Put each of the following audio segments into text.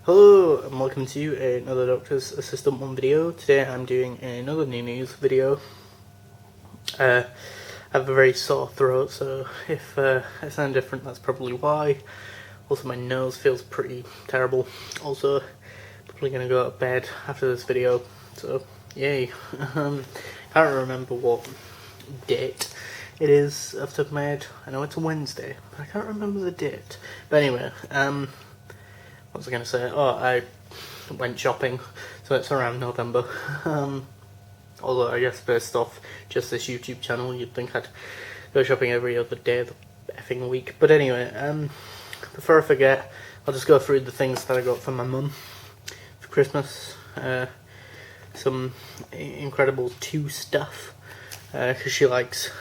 Hello and welcome to another Doctor's Assistant 1 video. Today I'm doing another new news video. I have a very sore throat, so if I sound different that's probably why. Also my nose feels pretty terrible. Also probably going to go to bed after this video, so yay. Can't remember what date it is off the top of my head. I know it's a Wednesday, but I can't remember the date. But anyway, what was I going to say? Oh, I went shopping, so it's around November. Although I guess based off just this YouTube channel, you'd think I'd go shopping every other day of the effing week. But anyway, before I forget, I'll just go through the things that I got for my mum for Christmas. Some Incredibles 2 stuff, because she likes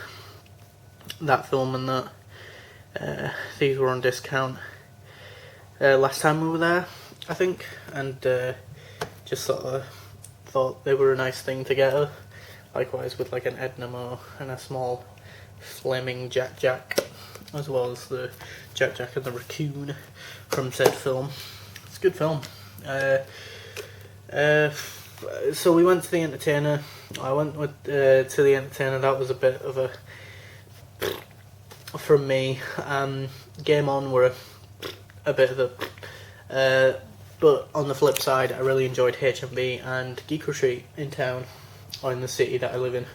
that film and that. These were on discount last time we were there, I think, and just sort of thought they were a nice thing to get her. Likewise with like an Edna Moore and a small flaming Jack Jack, as well as the Jack Jack and the Raccoon from said film. It's a good film. So we went to the Entertainer. I went with to the Entertainer. That was a bit of a from me. Game On were a bit of a but on the flip side, I really enjoyed HMV and Geek Retreat in town, or in the city that I live in,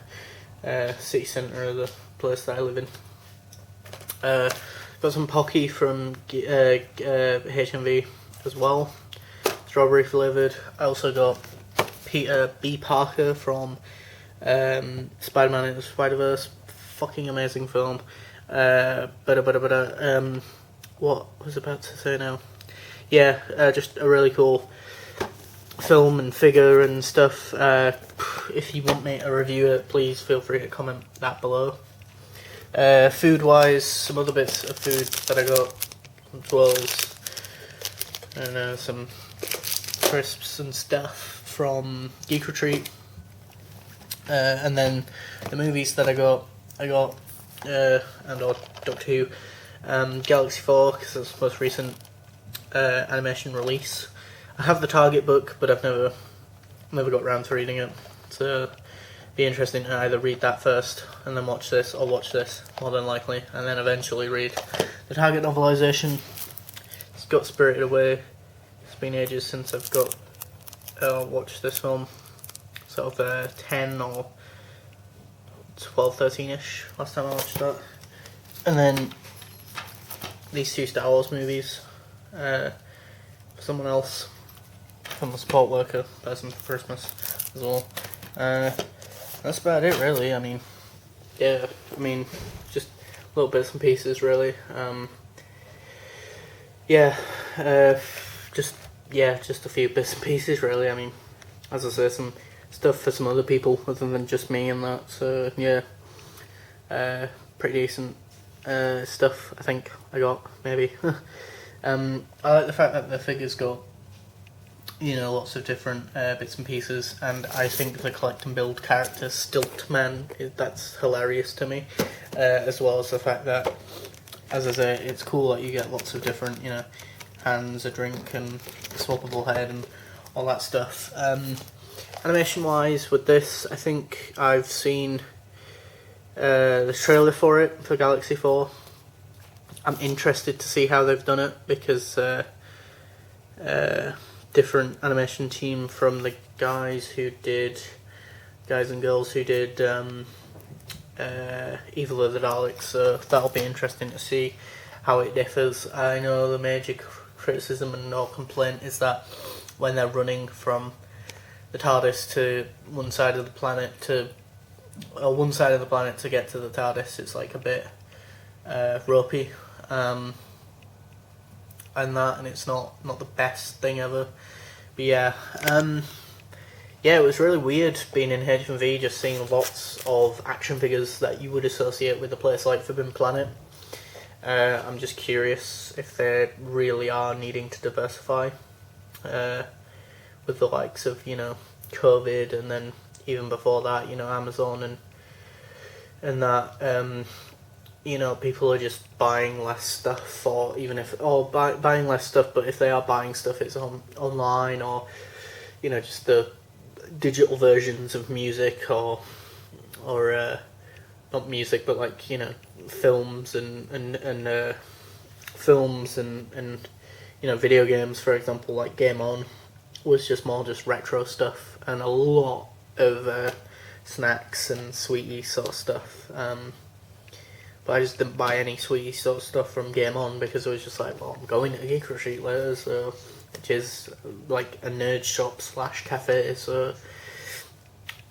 city centre of the place that I live in. Got some Pocky from HMV as well, strawberry flavoured. I also got Peter B. Parker from Spider-Man Into the Spider-Verse, fucking amazing film. What was I about to say now? Yeah, just a really cool film and figure and stuff. If you want me to review it, please feel free to comment that below. Food wise, some other bits of food that I got, as well as I don't know, some crisps and stuff from Geek Retreat. And then the movies that I got and or Doctor Who, Galaxy 4, because it's the most recent animation release. I have the Target book, but I've never got around to reading it, so it'd be interesting to either read that first and then watch this, or watch this more than likely and then eventually read the Target novelisation. It's got Spirited Away. It's been ages since I've got watched this film, sort of 10 or 12, 13ish last time I watched that. And then these 2 Star Wars movies for someone else, from a support worker person for Christmas as well. That's about it really. I mean, yeah, just little bits and pieces really. Just a few bits and pieces really. I mean, as I say, some stuff for some other people other than just me and that, so yeah, pretty decent stuff I think I got, maybe. I like the fact that the figures got, lots of different bits and pieces, and I think the collect and build character Stiltman, that's hilarious to me, as well as the fact that, as I say, it's cool that you get lots of different, hands, a drink, and a swappable head, and all that stuff. Animation wise, with this, I think I've seen the trailer for it, for Galaxy 4. I'm interested to see how they've done it, because different animation team from the guys and girls who did Evil of the Daleks, so that'll be interesting to see how it differs. I know the major criticism and or complaint is that when they're running from the TARDIS to one side of the planet to get to the TARDIS, it's like a bit ropey, and it's not the best thing ever. But yeah, it was really weird being in HMV, just seeing lots of action figures that you would associate with a place like Forbidden Planet. I'm just curious if they really are needing to diversify with the likes of COVID, and then even before that, Amazon and that you know, people are just buying less stuff, or even if buying less stuff, but if they are buying stuff, it's online, or you know, just the digital versions of music, or not music, but like, you know, films and films and you know, video games, for example, like Game On was just more just retro stuff, and a lot of snacks and sweetie sort of stuff. But I just didn't buy any sweetie sort of stuff from Game On because it was just like, well, I'm going to Geek Retreat later, so, which is like a nerd shop / cafe, so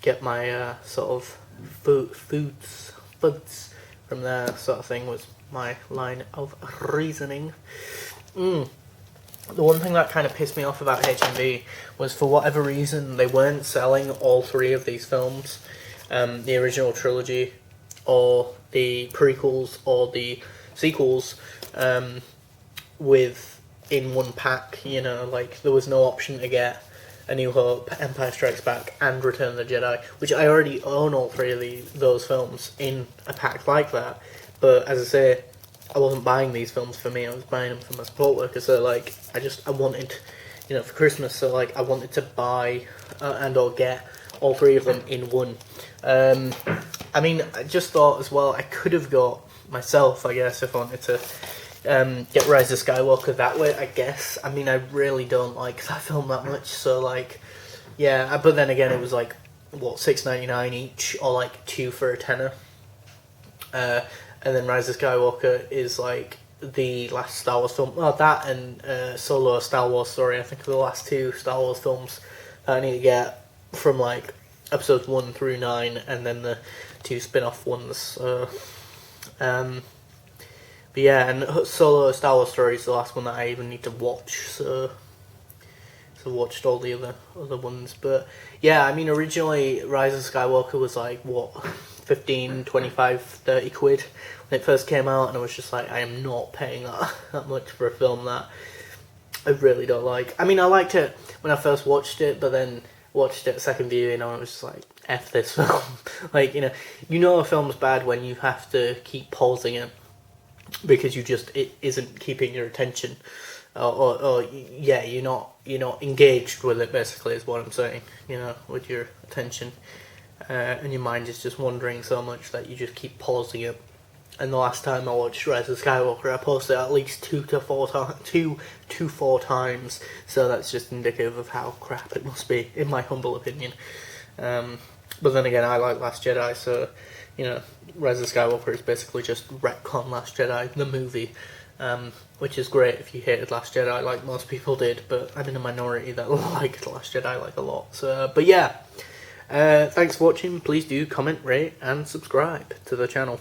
get my sort of foods from there, sort of thing, was my line of reasoning. The one thing that kind of pissed me off about HMV was, for whatever reason, they weren't selling all 3 of these films, the original trilogy, or the prequels, or the sequels, in one pack. You know, like, there was no option to get A New Hope, Empire Strikes Back, and Return of the Jedi, which I already own all 3 of those films in a pack like that. But as I say, I wasn't buying these films for me, I was buying them for my support workers. So like, I wanted, you know, for Christmas, so like, I wanted to buy and or get all 3 of them in one. I mean, I just thought as well, I could have got myself, I guess, if I wanted to get Rise of Skywalker that way, I guess. I mean, I really don't like that film that much, so like, yeah, but then again, it was like, what, $6.99 each, or like 2 for a tenner. And then Rise of Skywalker is like the last Star Wars film. Well, that and Solo: A Star Wars Story, I think, are the last 2 Star Wars films that I need to get, from like episodes 1 through 9, and then the 2 spin-off ones. But yeah, and Solo: A Star Wars Story is the last one that I even need to watch, so watched all the other ones. But yeah, I mean, originally Rise of Skywalker was like, what, 15, 25, 30 quid when it first came out, and I was just like, I am not paying that much for a film that I really don't like. I mean, I liked it when I first watched it, but then watched it second viewing, and I was just like, F this film. Like, you know a film's bad when you have to keep pausing it because it isn't keeping your attention, or yeah, you're not engaged with it, basically, is what I'm saying, you know, with your attention, and your mind is just wandering so much that you just keep pausing it. And the last time I watched Rise of Skywalker, I paused it at least 2 to 4 times, so that's just indicative of how crap it must be, in my humble opinion. But then again, I like Last Jedi, so, you know, Rise of Skywalker is basically just retcon Last Jedi, the movie, which is great if you hated Last Jedi, like most people did, but I'm in a minority that liked Last Jedi, like, a lot. So, but yeah, thanks for watching. Please do comment, rate, and subscribe to the channel.